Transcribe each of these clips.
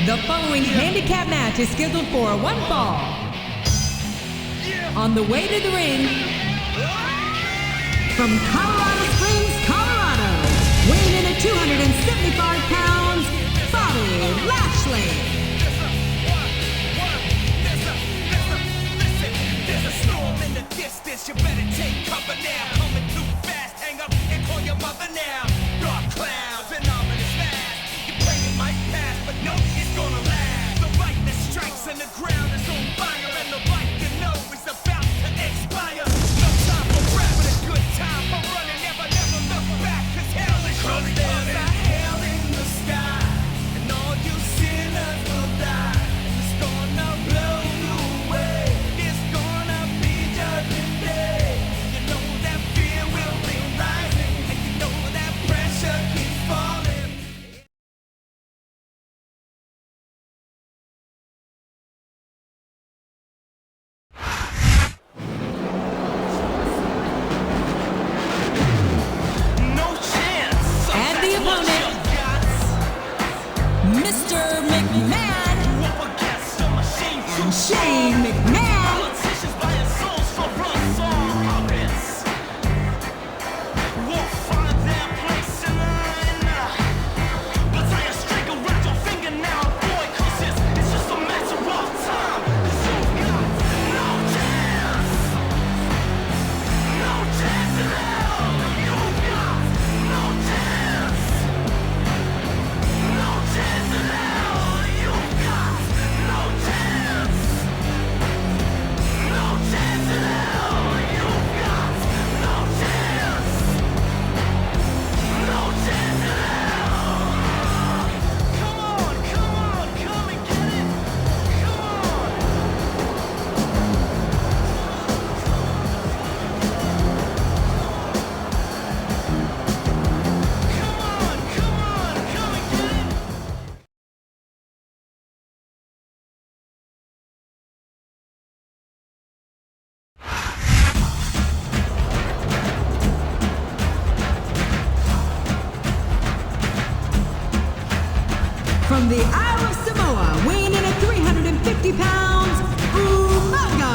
The following handicap match is scheduled for one fall. On the way to the ring, from Colorado Springs, Colorado, weighing in at 275 pounds, Bobby Lashley. There's a storm in the distance, you better take cover now. Coming too fast, hang up and call your mother now. Dark clouds and ominous mask. You pray it might pass, but no, it's gonna last. The lightning strikes and the ground is on fire, and the light you know is about to expire. No time for rap, but a good time for running. Never look back, cause hell is coming. There's a hell in the sky, and all you sinners will die. It's gonna blow you away. It's gonna be judgment day. You know that fear will be rising, and you know that pressure keeps falling. No chance. And the opponent, Mr. McMahon Up against a machine and Shane McMahon. politicians buying souls for us all puppets. Won't find their place in line. But tie a string around your finger now, boy, 'cause it's just a matter of time. 'Cause you've got no chance. No chance at all. You've got no chance. No chance at all. You've got no chance. No chance at all. You've got no chance. No chance at all. Come on, come and get it. Come on. Come and get it. From the Isle of Samoa, weighing in at 350 pounds, Umaga.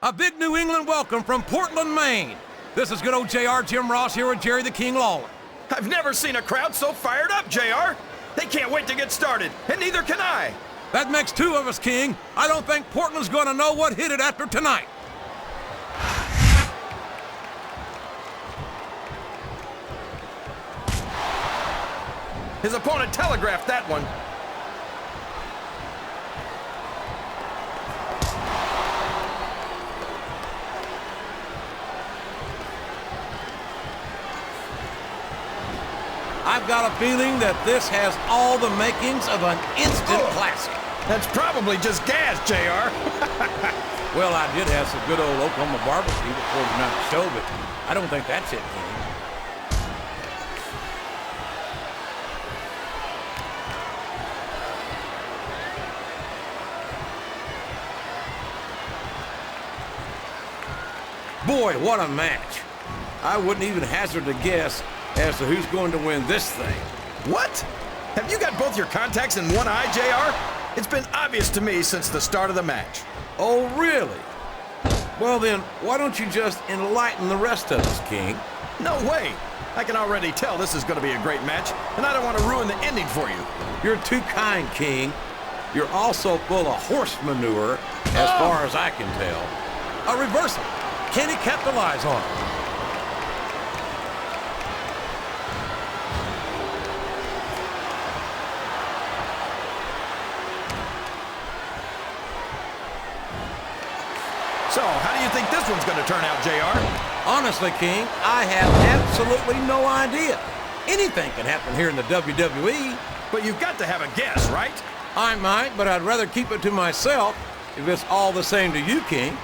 A big New England welcome from Portland, Maine. This is good old JR, Jim Ross here with Jerry the King Lawler. I've never seen a crowd so fired up, JR. They can't wait to get started, and neither can I. That makes two of us, King. I don't think Portland's going to know what hit it after tonight. His opponent telegraphed that one. I've got a feeling that this has all the makings of an instant classic. That's probably just gas, JR. Well, I did have some good old Oklahoma barbecue before tonight's show, but I don't think that's it, King. Boy, what a match. I wouldn't even hazard a guess as to who's going to win this thing. What? Have you got both your contacts in one eye, JR? It's been obvious to me since the start of the match. Oh, really? Well then, why don't you just enlighten the rest of us, King? No way. I can already tell this is going to be a great match, and I don't want to ruin the ending for you. You're too kind, King. You're also full of horse manure, as far as I can tell. A reversal. Can he capitalize on it? So, how do you think this one's going to turn out, JR? Honestly, King, I have absolutely no idea. Anything can happen here in the WWE. But you've got to have a guess, right? I might, but I'd rather keep it to myself if it's all the same to you, King.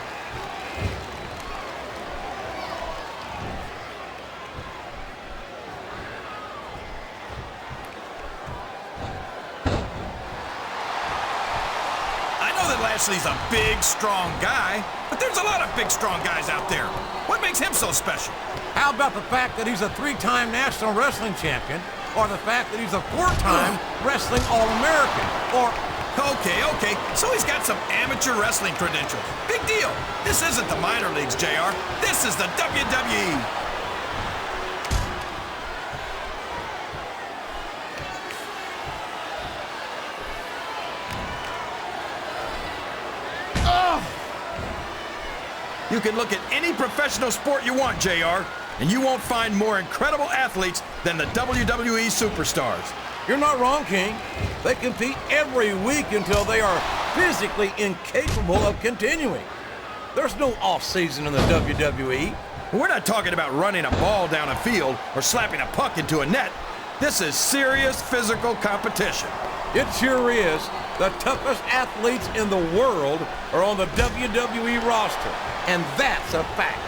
Lashley's a big, strong guy, but there's a lot of big, strong guys out there. What makes him so special? How about the fact that he's a 3-time National Wrestling Champion, or the fact that he's a 4-time Wrestling All-American, or... Okay, so he's got some amateur wrestling credentials. Big deal. This isn't the minor leagues, JR. This is the WWE. You can look at any professional sport you want, JR, and you won't find more incredible athletes than the WWE superstars. You're not wrong, King. They compete every week until they are physically incapable of continuing. There's no off-season in the WWE. We're not talking about running a ball down a field or slapping a puck into a net. This is serious physical competition. It sure is. The toughest athletes in the world are on the WWE roster, and that's a fact.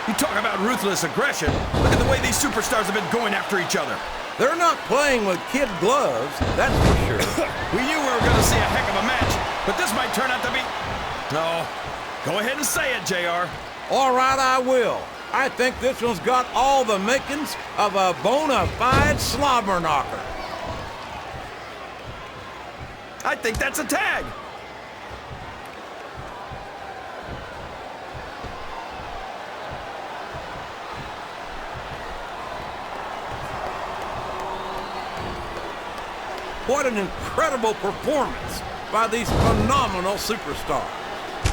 You talk about ruthless aggression. Look at the way these superstars have been going after each other. They're not playing with kid gloves, that's for sure. We knew we were going to see a heck of a match, but this might turn out to be... No, go ahead and say it, JR. All right, I will. I think this one's got all the makings of a bona fide slobber knocker. I think that's a tag. What an incredible performance by these phenomenal superstars.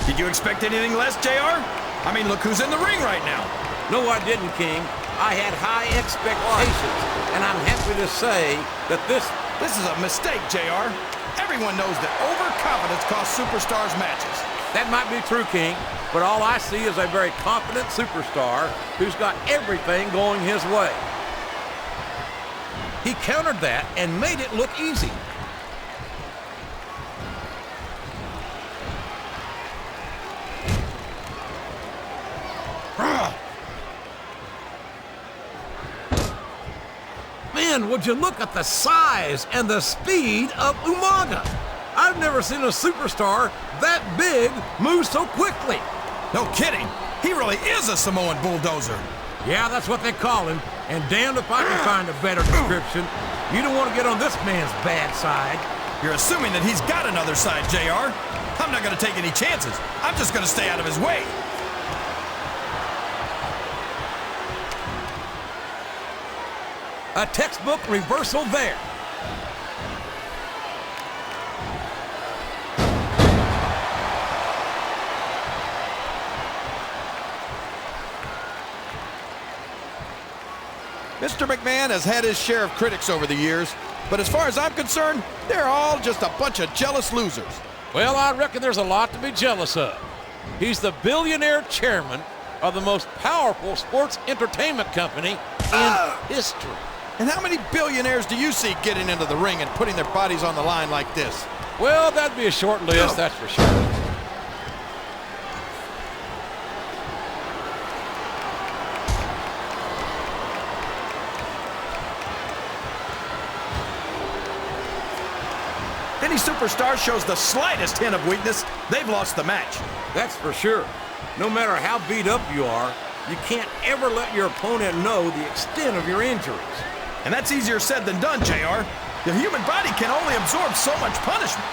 Did you expect anything less, JR? I mean, look who's in the ring right now. No, I didn't, King. I had high expectations, and I'm happy to say that this is a mistake, JR. Everyone knows that overconfidence costs superstars matches. That might be true, King, but all I see is a very confident superstar who's got everything going his way. He countered that and made it look easy. Man, would you look at the size and the speed of Umaga? I've never seen a superstar that big move so quickly. No kidding. He really is a Samoan bulldozer. Yeah, that's what they call him. And damned if I can find a better description. You don't want to get on this man's bad side. You're assuming that he's got another side, JR. I'm not going to take any chances. I'm just going to stay out of his way. A textbook reversal there. Mr. McMahon has had his share of critics over the years, but as far as I'm concerned, they're all just a bunch of jealous losers. Well, I reckon there's a lot to be jealous of. He's the billionaire chairman of the most powerful sports entertainment company in history. And how many billionaires do you see getting into the ring and putting their bodies on the line like this? Well, that'd be a short list, that's for sure. Any superstar shows the slightest hint of weakness, they've lost the match. That's for sure. No matter how beat up you are, You can't ever let your opponent know the extent of your injuries. And that's easier said than done, JR. The human body can only absorb so much punishment.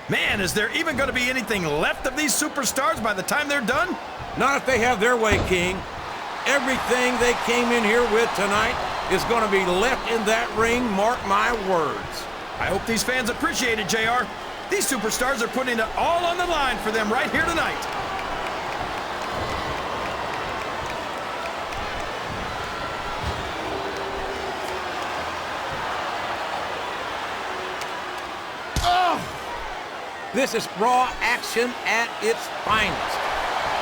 Man, is there even going to be anything left of these superstars by the time they're done? Not if they have their way, King. Everything they came in here with tonight is going to be left in that ring, mark my words. I hope these fans appreciate it, JR. These superstars are putting it all on the line for them right here tonight. This is Raw action at its finest.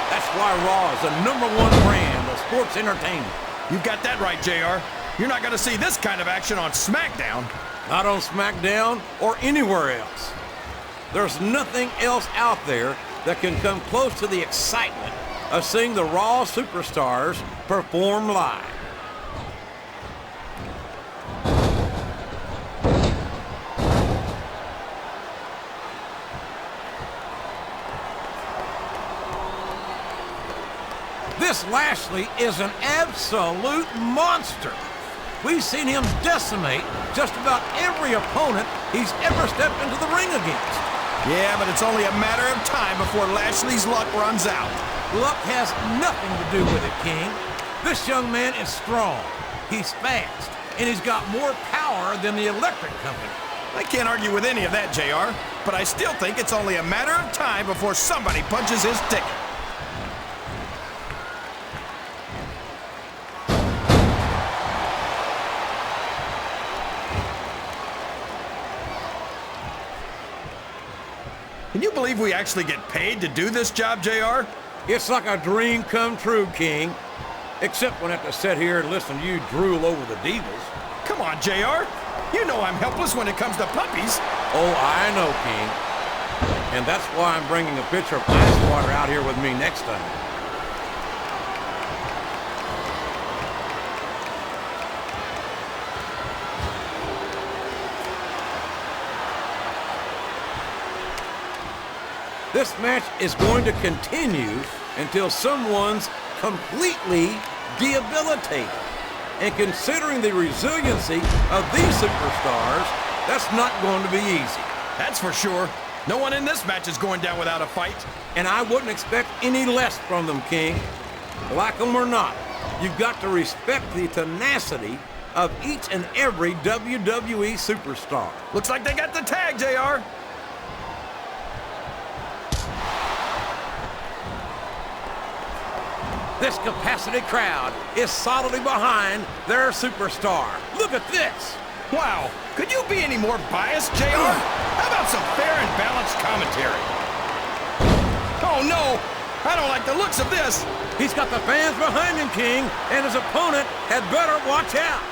That's why Raw is the #1 brand of sports entertainment. You've got that right, JR. You're not going to see this kind of action on SmackDown. Not on SmackDown or anywhere else. There's nothing else out there that can come close to the excitement of seeing the Raw superstars perform live. This Lashley is an absolute monster. We've seen him decimate just about every opponent he's ever stepped into the ring against. Yeah, but it's only a matter of time before Lashley's luck runs out. Luck has nothing to do with it, King. This young man is strong, he's fast, and he's got more power than the electric company. I can't argue with any of that, JR, but I still think it's only a matter of time before somebody punches his ticket. Can you believe we actually get paid to do this job, JR? It's like a dream come true, King. Except when I have to sit here and listen to you drool over the divas. Come on, JR. You know I'm helpless when it comes to puppies. Oh, I know, King. And that's why I'm bringing a pitcher of ice water out here with me next time. This match is going to continue until someone's completely debilitated. And considering the resiliency of these superstars, that's not going to be easy. That's for sure. No one in this match is going down without a fight. And I wouldn't expect any less from them, King. Like them or not, you've got to respect the tenacity of each and every WWE superstar. Looks like they got the tag, JR. This capacity crowd is solidly behind their superstar. Look at this. Wow, could you be any more biased, JR? How about some fair and balanced commentary? Oh no, I don't like the looks of this. He's got the fans behind him, King, and his opponent had better watch out.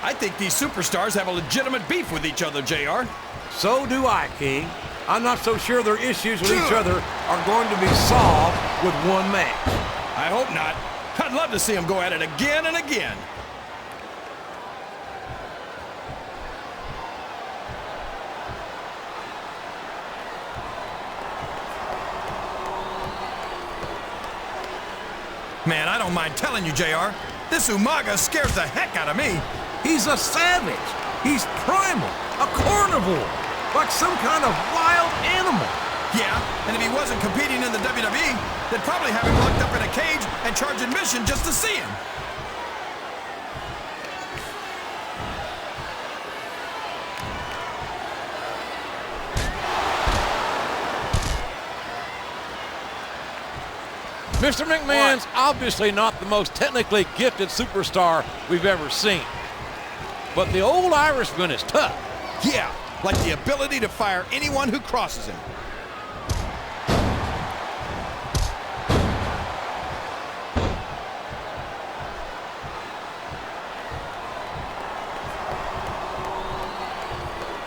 I think these superstars have a legitimate beef with each other, JR. So do I, King. I'm not so sure their issues with each other are going to be solved with one match. I hope not. I'd love to see them go at it again and again. Man, I don't mind telling you, JR, this Umaga scares the heck out of me. He's a savage. He's primal, a carnivore, like some kind of wild animal. Yeah, and if he wasn't competing in the WWE, they'd probably have him locked up in a cage and charge admission just to see him. Mr. McMahon's obviously not the most technically gifted superstar we've ever seen. But the old Irishman is tough. Yeah, like the ability to fire anyone who crosses him.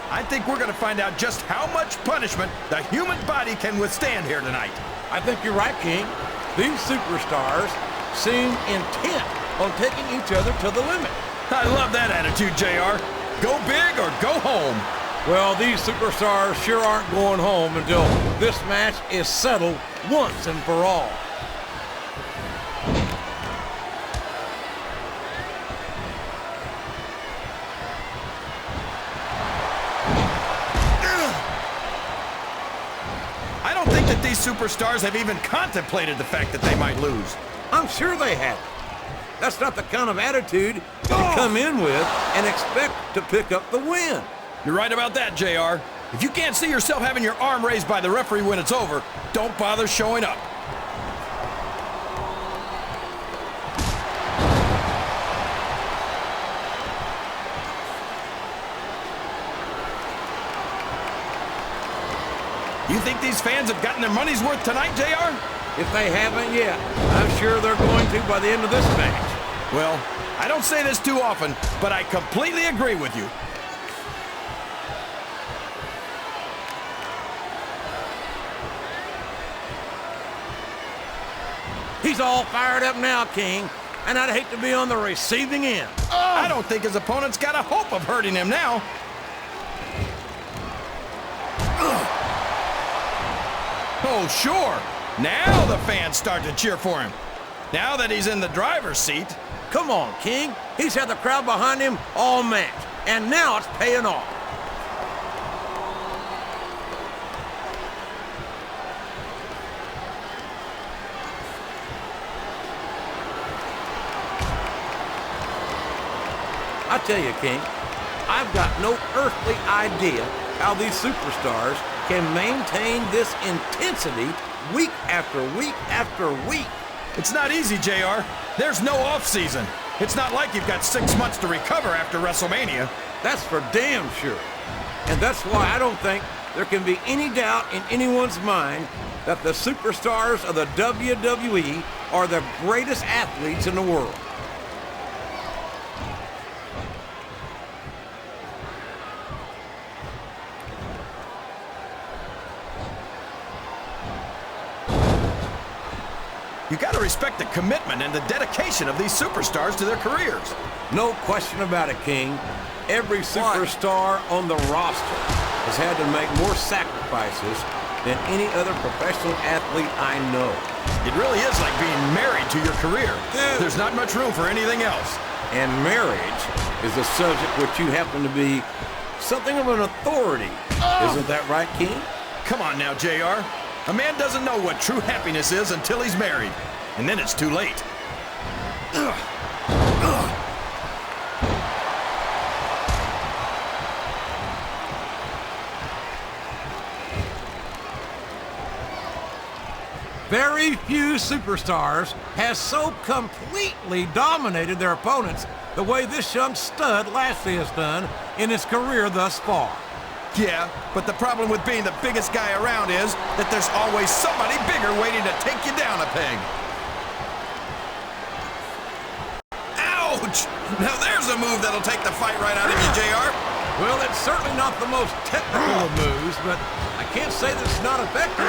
I think we're going to find out just how much punishment the human body can withstand here tonight. I think you're right, King. These superstars seem intent on taking each other to the limit. I love that attitude, JR. Go big or go home. Well, these superstars sure aren't going home until this match is settled once and for all. I don't think that these superstars have even contemplated the fact that they might lose. I'm sure they haven't. That's not the kind of attitude you come in with and expect to pick up the win. You're right about that, JR. If you can't see yourself having your arm raised by the referee when it's over, don't bother showing up. You think these fans have gotten their money's worth tonight, JR? If they haven't yet, I'm sure they're going to by the end of this match. Well, I don't say this too often, but I completely agree with you. He's all fired up now, King, and I'd hate to be on the receiving end. I don't think his opponent's got a hope of hurting him now. Oh, sure. Now the fans start to cheer for him. Now that he's in the driver's seat. Come on, King. He's had the crowd behind him all match, and now it's paying off. I tell you, King, I've got no earthly idea how these superstars can maintain this intensity week after week after week. It's not easy, JR. There's no off-season. It's not like you've got 6 months to recover after WrestleMania. That's for damn sure. And that's why I don't think there can be any doubt in anyone's mind that the superstars of the WWE are the greatest athletes in the world. You gotta respect the commitment and the dedication of these superstars to their careers. No question about it, King. Every superstar on the roster has had to make more sacrifices than any other professional athlete I know. It really is like being married to your career. There's not much room for anything else. And marriage is a subject which you happen to be something of an authority. Isn't that right, King? Come on now, JR. A man doesn't know what true happiness is until he's married. And then it's too late. Very few superstars has so completely dominated their opponents the way this young stud Lashley has done in his career thus far. Yeah, but the problem with being the biggest guy around is that there's always somebody bigger waiting to take you down a peg. Ouch! Now there's a move that'll take the fight right out of you, JR. Well, it's certainly not the most technical of moves, but I can't say that it's not effective.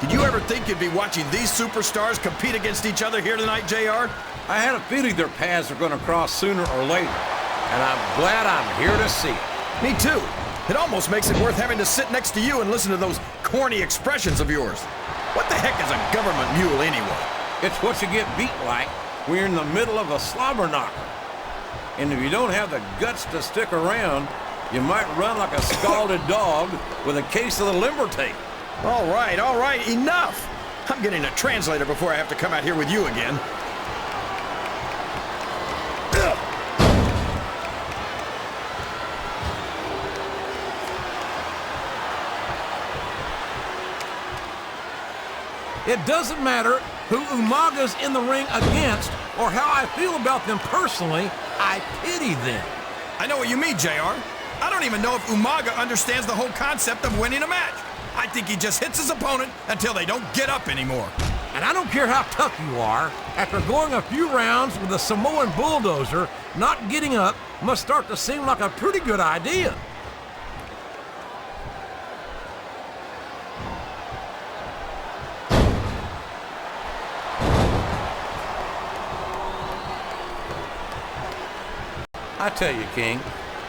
Did you ever think you'd be watching these superstars compete against each other here tonight, JR? I had a feeling their paths are going to cross sooner or later, and I'm glad I'm here to see it. Me too. It almost makes it worth having to sit next to you and listen to those corny expressions of yours. What the heck is a government mule anyway? It's what you get beat like when you're in the middle of a slobber knocker. And if you don't have the guts to stick around, you might run like a scalded dog with a case of the limber tape. All right, enough! I'm getting a translator before I have to come out here with you again. It doesn't matter who Umaga's in the ring against or how I feel about them personally, I pity them. I know what you mean, JR. I don't even know if Umaga understands the whole concept of winning a match. I think he just hits his opponent until they don't get up anymore. And I don't care how tough you are, after going a few rounds with a Samoan bulldozer, not getting up must start to seem like a pretty good idea. I tell you, King,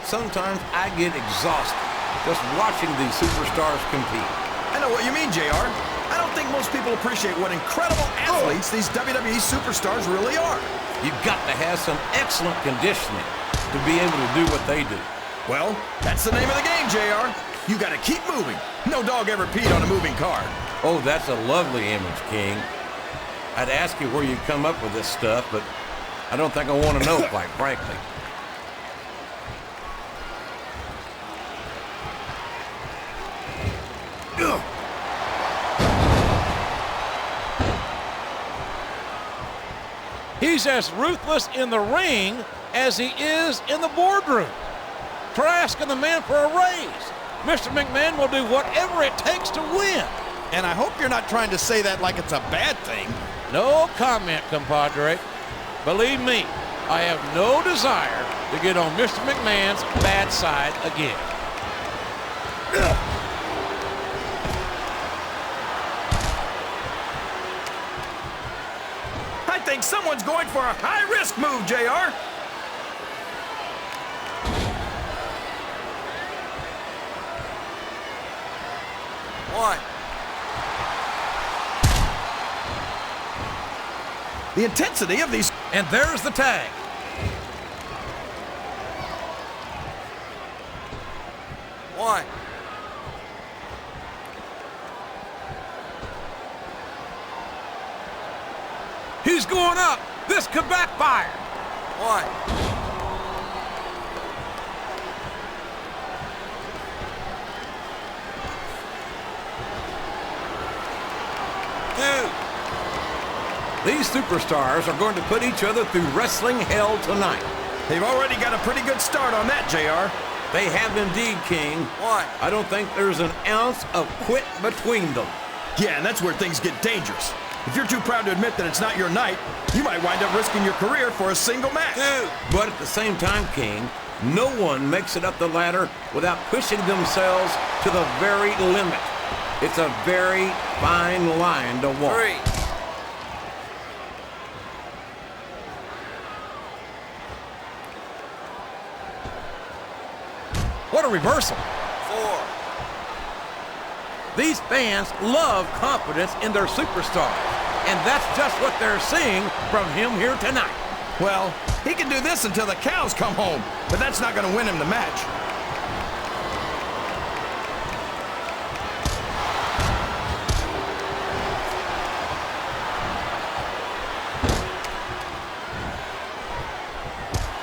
sometimes I get exhausted just watching these superstars compete. I know what you mean, JR. I don't think most people appreciate what incredible athletes these WWE superstars really are. You've got to have some excellent conditioning to be able to do what they do. Well, that's the name of the game, JR. You got to keep moving. No dog ever peed on a moving car. Oh, that's a lovely image, King. I'd ask you where you come up with this stuff, but I don't think I want to know, quite frankly. He's as ruthless in the ring as he is in the boardroom. Try asking the man for a raise. Mr. McMahon will do whatever it takes to win. And I hope you're not trying to say that like it's a bad thing. No comment, compadre. Believe me, I have no desire to get on Mr. McMahon's bad side again. I think someone's going for a high-risk move, JR. What? The intensity of these... And there's the tag. What? He's going up. This could backfire. What? Dude. These superstars are going to put each other through wrestling hell tonight. They've already got a pretty good start on that, JR. They have indeed, King. What? I don't think there's an ounce of quit between them. Yeah, and that's where things get dangerous. If you're too proud to admit that it's not your night, you might wind up risking your career for a single match. Dude. But at the same time, King, no one makes it up the ladder without pushing themselves to the very limit. It's a very fine line to walk. 3. What a reversal. 4. These fans love confidence in their superstar, and that's just what they're seeing from him here tonight. Well, he can do this until the cows come home, but that's not going to win him the match.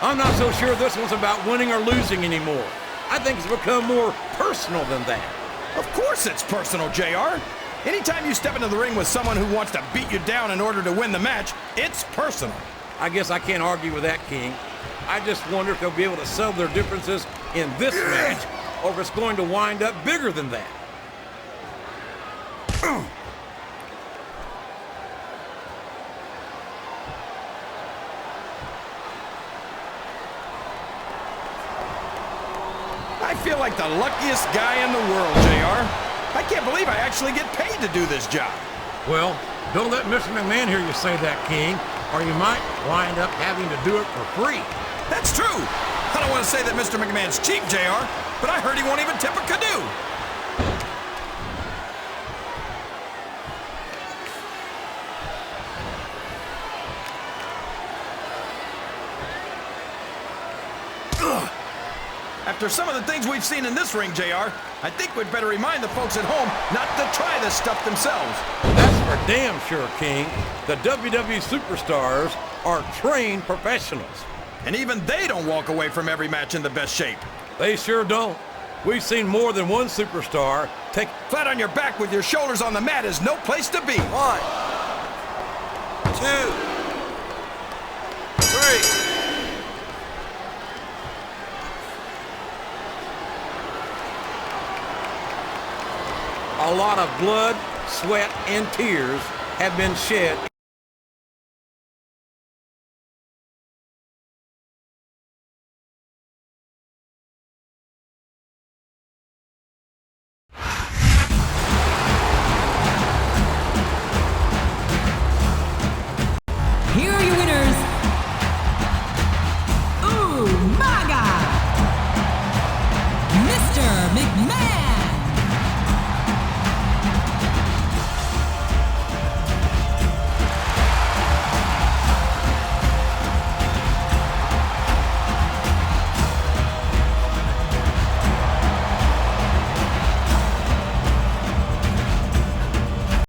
I'm not so sure this one's about winning or losing anymore. I think it's become more personal than that. Of course it's personal, JR. Anytime you step into the ring with someone who wants to beat you down in order to win the match, it's personal. I guess I can't argue with that, King. I just wonder if they'll be able to settle their differences in this match, or if it's going to wind up bigger than that. I feel like the luckiest guy in the world, JR. I can't believe I actually get paid to do this job. Well, don't let Mr. McMahon hear you say that, King, or you might wind up having to do it for free. That's true. I don't want to say that Mr. McMahon's cheap, JR, but I heard he won't even tip a canoe. After some of the things we've seen in this ring, JR, I think we'd better remind the folks at home not to try this stuff themselves. That's for damn sure, King. The WWE superstars are trained professionals. And even they don't walk away from every match in the best shape. They sure don't. We've seen more than one superstar take... Flat on your back with your shoulders on the mat is no place to be. 1, 2, 3. a lot of blood, sweat, and tears have been shed